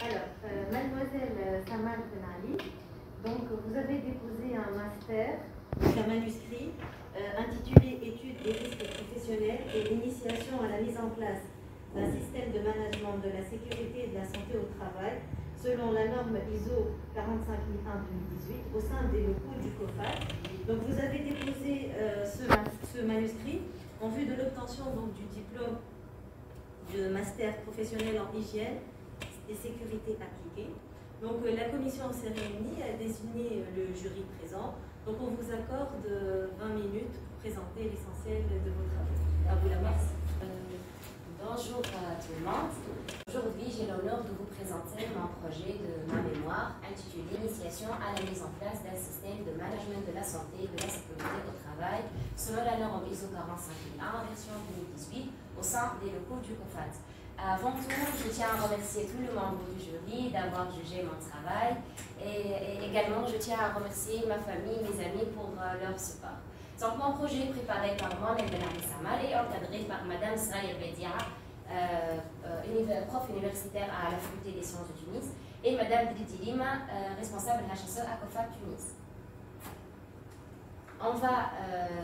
Mademoiselle Samal Benali, donc vous avez déposé un master, un manuscrit intitulé Études des risques professionnels et initiation à la mise en place d'un système de management de la sécurité et de la santé au travail selon la norme ISO 45001-2018 au sein des locaux du COFAT. Donc vous avez déposé ce manuscrit en vue de l'obtention du diplôme de master professionnel en hygiène et sécurité appliquée. Donc la commission s'est réunie, a désigné le jury présent. Donc on vous accorde 20 minutes pour présenter l'essentiel de vos travaux. À vous la main. Bonjour à tout le monde. Aujourd'hui, j'ai l'honneur de vous présenter mon projet de ma mémoire intitulé Initiation à la mise en place d'un système de management de la santé et de la sécurité au travail selon la norme ISO 45001 version 2018 au sein des locaux du COFAT. Avant tout, je tiens à remercier tous les membres du jury d'avoir jugé mon travail et également je tiens à remercier ma famille, mes amis pour leur support. Donc mon projet est préparé par moi-même Benali Samal et encadré par Madame Sraya Bedia, prof universitaire à la Faculté des sciences de Tunis, et Madame Dridilima, responsable HSE à COFAT Tunis. On va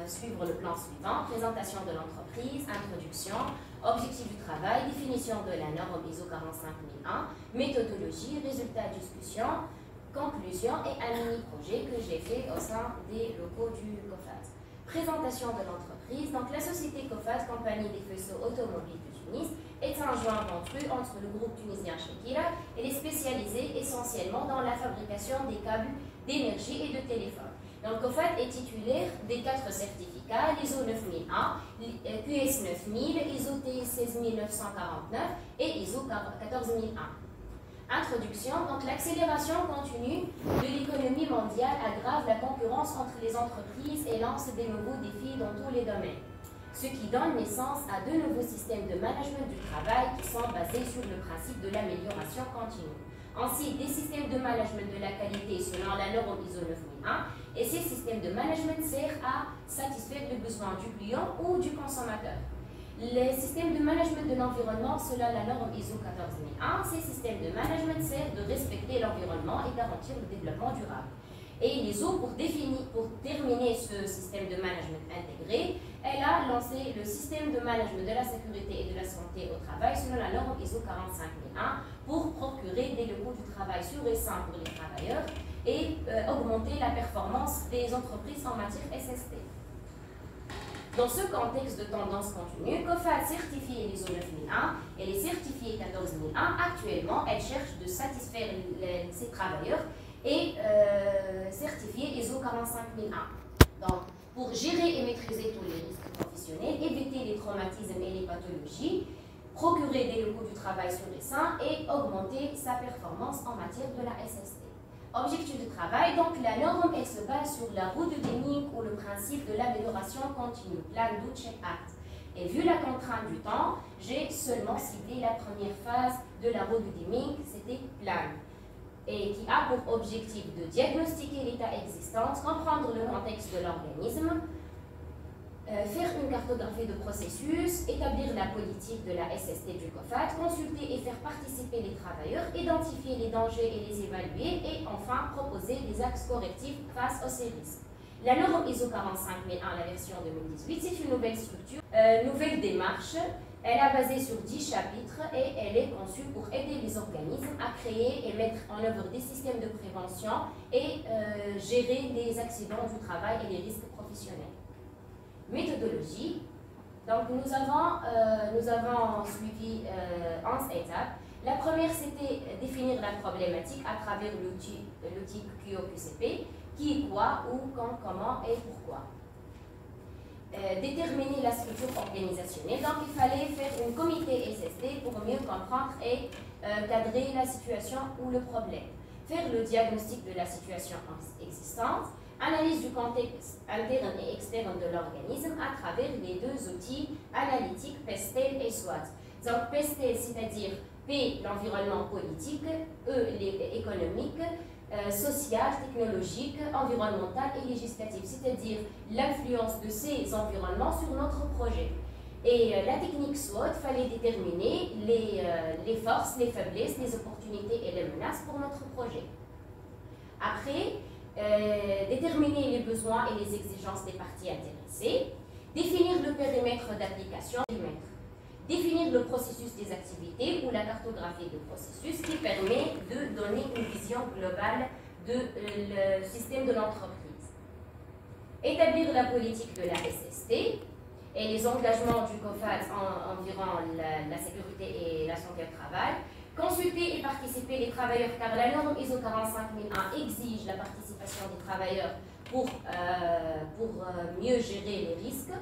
suivre le plan suivant: présentation de l'entreprise, introduction, objectif du travail, définition de la norme ISO 45001, méthodologie, résultats, discussion, conclusion et un mini-projet que j'ai fait au sein des locaux du COFAT. Présentation de l'entreprise. Donc la société COFAT, compagnie des faisceaux automobiles de Tunis, est un joint vendu entre le groupe tunisien Shekila. Elle est spécialisée essentiellement dans la fabrication des câbles d'énergie et de téléphone. Donc COFAT est titulaire des 4 certificats, l'ISO 9001, QS 9000, ISO T 16949 et ISO 14001. Introduction. Donc l'accélération continue de l'économie mondiale aggrave la concurrence entre les entreprises et lance des nouveaux défis dans tous les domaines, ce qui donne naissance à de nouveaux systèmes de management du travail qui sont basés sur le principe de l'amélioration continue. Ensuite, des systèmes de management de la qualité selon la norme ISO 9001, et ces systèmes de management servent à satisfaire les besoins du client ou du consommateur. Les systèmes de management de l'environnement selon la norme ISO 14001, ces systèmes de management servent de respecter l'environnement et garantir le développement durable. Et l'ISO, pour terminer ce système de management intégré, elle a lancé le système de management de la sécurité et de la santé au travail selon la norme ISO 45001 pour procurer des locaux du travail sûrs et sains pour les travailleurs et augmenter la performance des entreprises en matière SST. Dans ce contexte de tendance continue, COFAT certifie l'ISO 9001 et les certifiés 14001. Actuellement, elle cherche de satisfaire ses travailleurs et certifier ISO 45001. Donc, pour gérer et maîtriser tous les risques professionnels, éviter les traumatismes et les pathologies, procurer des locaux du travail sûrs et sains et augmenter sa performance en matière de la SST. Objectif du travail, donc la norme, elle se base sur la roue de Deming ou le principe de l'amélioration continue, Plan Do Check Act. Et vu la contrainte du temps, j'ai seulement ciblé la première phase de la roue de Deming, c'était Plan, et qui a pour objectif de diagnostiquer l'état existant, comprendre le contexte de l'organisme, faire une cartographie de processus, établir la politique de la SST du COFAT, consulter et faire participer les travailleurs, identifier les dangers et les évaluer, et enfin proposer des axes correctifs face aux risques. La norme ISO 45001, la version 2018, c'est une nouvelle structure, nouvelle démarche. Elle est basée sur 10 chapitres et elle est conçue pour aider les organismes à créer et mettre en œuvre des systèmes de prévention et gérer les accidents du travail et les risques professionnels. Méthodologie. Donc nous avons suivi 11 étapes. La première, c'était définir la problématique à travers l'outil QOQCP, qui, quoi, où, quand, comment et pourquoi. Déterminer la structure organisationnelle. Donc il fallait faire un comité SST pour mieux comprendre et cadrer la situation ou le problème. Faire le diagnostic de la situation existante. Analyse du contexte interne et externe de l'organisme à travers les 2 outils analytiques PESTEL et SWOT. Donc PESTEL, c'est-à-dire P, l'environnement politique, E, économique, social, technologique, environnemental et législatif, c'est-à-dire l'influence de ces environnements sur notre projet. Et la technique SWOT, il fallait déterminer les forces, les faiblesses, les opportunités et les menaces pour notre projet. Après, déterminer les besoins et les exigences des parties intéressées, définir le périmètre d'application, définir le processus des activités ou la cartographie du processus qui permet de donner une vision globale du système de l'entreprise. Établir la politique de la SST et les engagements du COFAT environ la sécurité et la santé au travail. Consulter et participer les travailleurs car la norme ISO 45001 exige la participation des travailleurs pour mieux gérer les risques.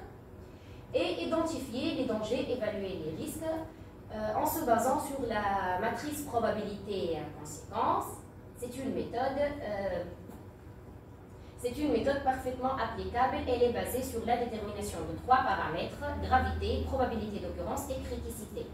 Et identifier les dangers, évaluer les risques en se basant sur la matrice probabilité-conséquence. C'est une méthode parfaitement applicable. Elle est basée sur la détermination de 3 paramètres, gravité, probabilité d'occurrence et criticité.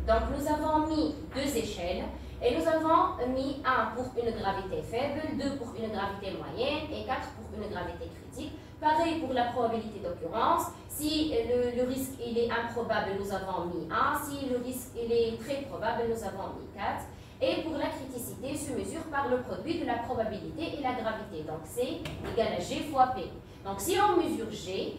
Donc nous avons mis 2 échelles et nous avons mis 1 pour une gravité faible, 2 pour une gravité moyenne et 4 pour une gravité critique. Pareil pour la probabilité d'occurrence. Si le risque il est improbable, nous avons mis 1. Si le risque il est très probable, nous avons mis 4. Et pour la criticité, se mesure par le produit de la probabilité et la gravité. Donc, c'est égal à G fois P. Donc, si on mesure G,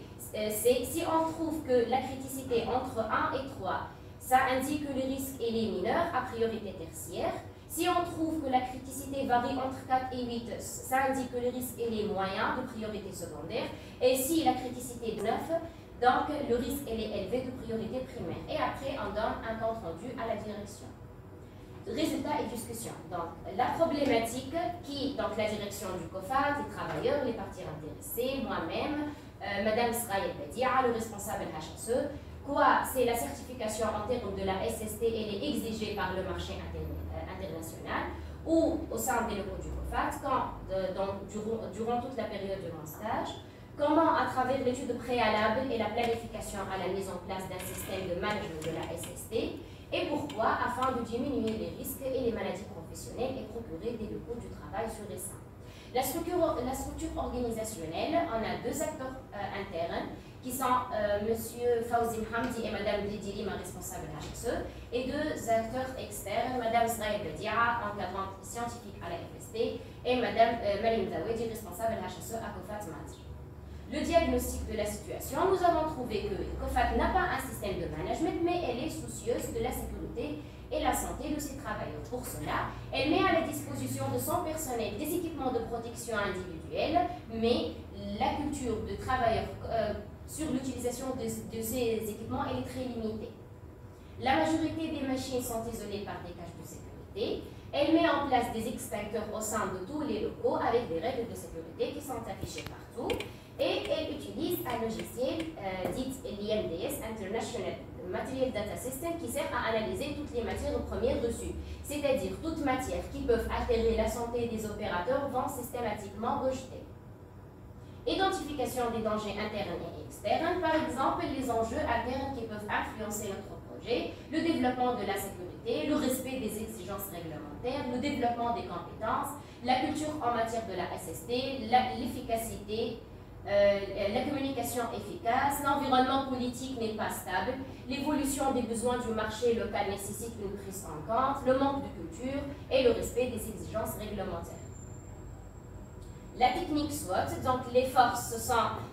si on trouve que la criticité entre 1 et 3, ça indique que le risque il est mineur à priorité tertiaire. Si on trouve que la criticité varie entre 4 et 8, ça indique que le risque il est moyen de priorité secondaire. Et si la criticité est 9, donc le risque il est élevé de priorité primaire. Et après, on donne un compte rendu à la direction. Résultats et discussion. Donc, la problématique donc la direction du COFAT, les travailleurs, les parties intéressées, moi-même, Madame Sraïa Badia, le responsable HSE. Quoi, c'est la certification en termes de la SST, elle est exigée par le marché international ou au sein des locaux du COFAT, durant toute la période de mon stage. Comment, à travers l'étude préalable et la planification à la mise en place d'un système de management de la SST, et pourquoi, afin de diminuer les risques et les maladies professionnelles et procurer des locaux du travail sûrs et sains. La structure organisationnelle, on a 2 acteurs internes qui sont M. Fawzi Hamdi et Mme Didili, ma responsable HSE, et 2 acteurs externes, Mme Sraïa Badia, encadrante scientifique à la FST, et Mme Malim Zawedi, responsable HSE à COFAT Match. Le diagnostic de la situation, nous avons trouvé que COFAT n'a pas un système de management, mais elle est soucieuse de la sécurité et la santé de ses travailleurs. Pour cela, elle met à la disposition de son personnel des équipements de protection individuelle, mais la culture de travailleurs sur l'utilisation de ces équipements elle est très limitée. La majorité des machines sont isolées par des caches de sécurité. Elle met en place des extincteurs au sein de tous les locaux avec des règles de sécurité qui sont affichées partout. Et elle utilise un logiciel dit l'IMDS, International Material Data System, qui sert à analyser toutes les matières premières reçues. C'est-à-dire toutes matières qui peuvent altérer la santé des opérateurs vont systématiquement rejeter. Identification des dangers internes et externes, par exemple les enjeux internes qui peuvent influencer notre projet, le développement de la sécurité, le respect des exigences réglementaires, le développement des compétences, la culture en matière de la SST, l'efficacité, la communication efficace, l'environnement politique n'est pas stable, l'évolution des besoins du marché local nécessite une prise en compte, le manque de culture et le respect des exigences réglementaires. La technique SWOT, donc les forces,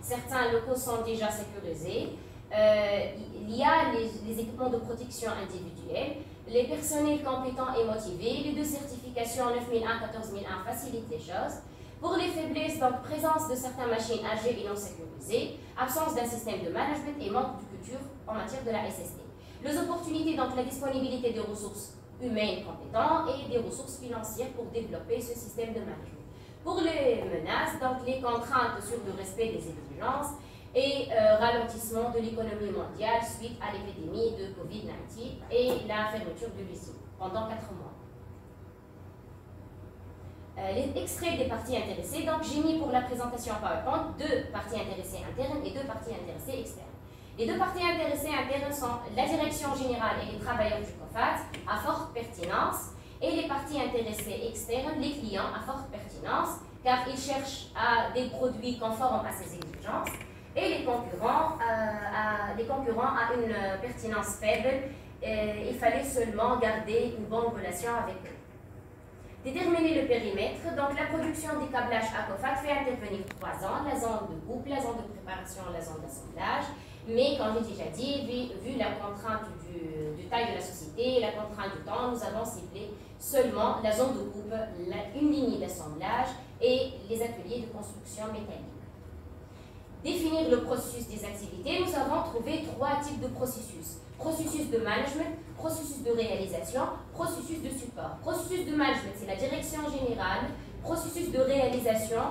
certains locaux sont déjà sécurisés, il y a les équipements de protection individuelle, les personnels compétents et motivés, les 2 certifications 9001 14001 facilitent les choses. Pour les faiblesses, donc présence de certaines machines âgées et non sécurisées, absence d'un système de management et manque de culture en matière de la SST. Les opportunités, donc la disponibilité des ressources humaines compétentes et des ressources financières pour développer ce système de management. Pour les menaces, donc les contraintes sur le respect des exigences et ralentissement de l'économie mondiale suite à l'épidémie de Covid-19 et la fermeture de l'usine pendant 4 mois. Les extraits des parties intéressées, donc j'ai mis pour la présentation PowerPoint 2 parties intéressées internes et 2 parties intéressées externes. Les 2 parties intéressées internes sont la direction générale et les travailleurs du COFAT à forte pertinence et les parties intéressées externes, les clients à forte pertinence car ils cherchent des produits conformes à ces exigences et les concurrents à une pertinence faible. Il fallait seulement garder une bonne relation avec eux. Déterminer le périmètre. Donc, la production des câblages à COFAC fait intervenir 3 zones, la zone de coupe, la zone de préparation, la zone d'assemblage. Mais, comme j'ai déjà dit, vu la contrainte du taille de la société, la contrainte du temps, nous avons ciblé seulement la zone de coupe, une ligne d'assemblage et les ateliers de construction métallique. Définir le processus des activités, nous avons trouvé 3 types de processus. Processus de management, processus de réalisation, processus de support. Processus de management, c'est la direction générale. Processus de réalisation,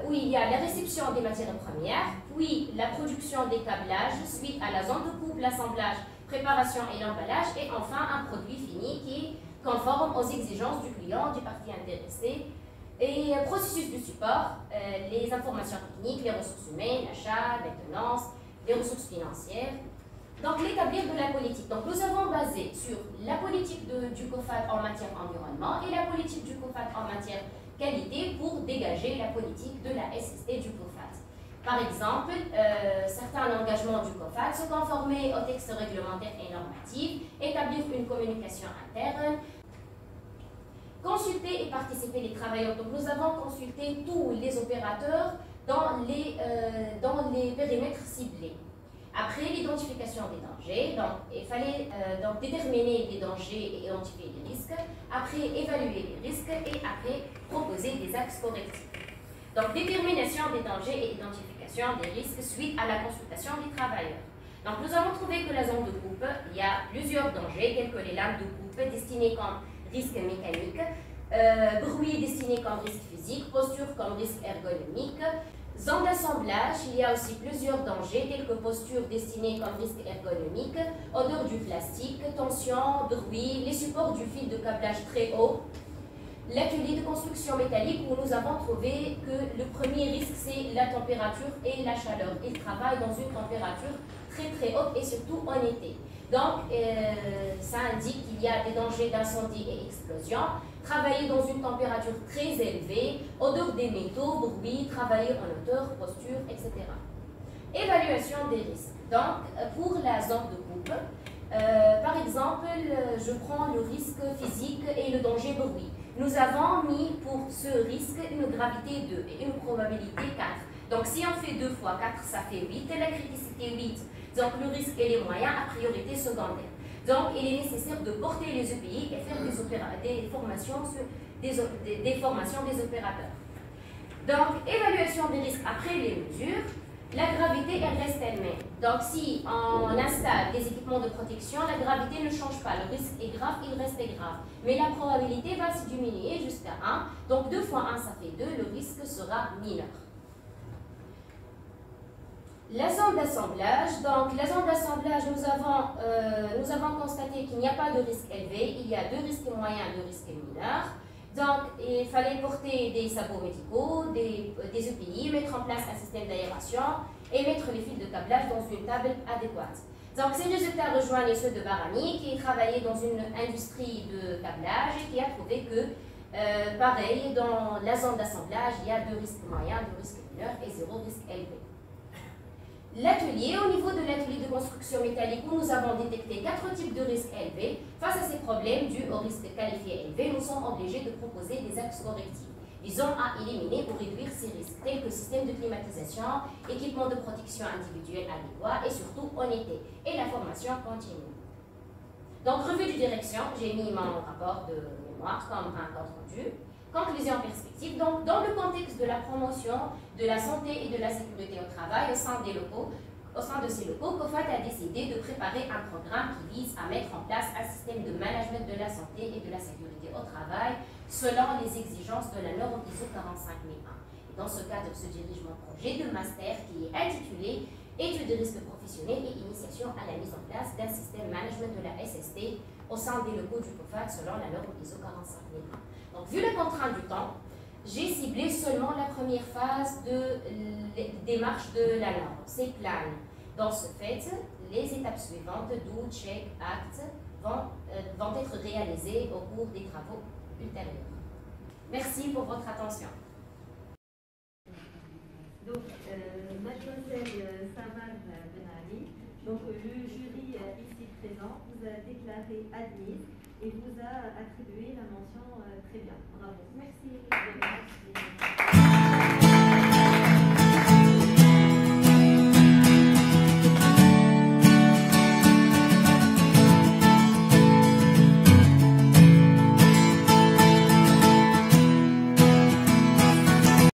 où il y a la réception des matières premières, puis la production des câblages, suite à la zone de coupe, l'assemblage, préparation et l'emballage, et enfin un produit fini qui est conforme aux exigences du client, du parti intéressé. Et processus de support, les informations techniques, les ressources humaines, l'achat, maintenance, les ressources financières. Donc, l'établir de la politique. Donc, nous avons basé sur la politique du COFAC en matière environnement et la politique du COFAC en matière qualité pour dégager la politique de la SST du COFAC. Par exemple, certains engagements du COFAC se conformer aux textes réglementaires et normatifs, établir une communication interne, consulter et participer les travailleurs. Donc, nous avons consulté tous les opérateurs dans les périmètres ciblés. Après l'identification des dangers, donc, il fallait déterminer les dangers et identifier les risques, après évaluer les risques et après proposer des axes correctifs. Donc, détermination des dangers et identification des risques suite à la consultation des travailleurs. Donc, nous avons trouvé que la zone de coupe, il y a plusieurs dangers, tels que les lames de coupe destinées comme risque mécanique, bruit destiné comme risque physique, posture comme risque ergonomique. Zone d'assemblage, il y a aussi plusieurs dangers, tels que posture destinée comme risque ergonomique, odeur du plastique, tension, bruit, les supports du fil de câblage très haut. L'atelier de construction métallique, où nous avons trouvé que le premier risque, c'est la température et la chaleur. Il travaille dans une température très très haute et surtout en été. Donc, ça indique qu'il y a des dangers d'incendie et explosion. Travailler dans une température très élevée, odeur des métaux, bruit, travailler en hauteur, posture, etc. Évaluation des risques. Donc, pour la zone de coupe, par exemple, je prends le risque physique et le danger bruit. Nous avons mis pour ce risque une gravité 2 et une probabilité 4. Donc, si on fait 2 fois 4, ça fait 8, et la criticité 8. Donc, le risque et les moyens à priorité secondaire. Donc, il est nécessaire de porter les EPI et faire des formations des opérateurs. Donc, évaluation des risques après les mesures. La gravité, elle reste elle-même. Donc, si on installe des équipements de protection, la gravité ne change pas. Le risque est grave, il reste grave. Mais la probabilité va se diminuer jusqu'à 1. Donc, 2 fois 1, ça fait 2. Le risque sera mineur. La zone d'assemblage. Donc, la zone d'assemblage, nous avons constaté qu'il n'y a pas de risque élevé. Il y a 2 risques moyens, 2 risques mineurs. Donc, il fallait porter des sabots médicaux, des EPI, mettre en place un système d'aération et mettre les fils de câblage dans une table adéquate. Donc, ces résultats rejoignent ceux de Barani, qui travaillait dans une industrie de câblage et qui a trouvé que, pareil, dans la zone d'assemblage, il y a 2 risques moyens, 2 risques mineurs et 0 risque élevé. L'atelier, au niveau de l'atelier de construction métallique, où nous avons détecté 4 types de risques élevés. Face à ces problèmes dus au risque qualifié élevé, nous sommes obligés de proposer des axes correctifs visant à éliminer ou réduire ces risques, tels que système de climatisation, équipement de protection individuelle adéquat et surtout en été, et la formation continue. Donc, revue de direction, j'ai mis mon rapport de mémoire comme un compte rendu. Conclusion perspective. Donc, dans le contexte de la promotion de la santé et de la sécurité au travail au sein de ces locaux, COFAC a décidé de préparer un programme qui vise à mettre en place un système de management de la santé et de la sécurité au travail selon les exigences de la norme ISO 45001. Et dans ce cadre se dirige mon projet de master qui est intitulé Études de risques professionnels et initiation à la mise en place d'un système management de la SST au sein des locaux du COFAC selon la norme ISO 45001. Donc, vu la contrainte du temps, j'ai ciblé seulement la première phase de démarche de la norme. C'est plane. Dans ce fait, les étapes suivantes, do, check, act, vont être réalisées au cours des travaux ultérieurs. Merci pour votre attention. Donc, mademoiselle Samar Ben Ali, donc le jury ici présent vous a déclaré admise et vous a attribué la mention très bien. Bravo. Merci.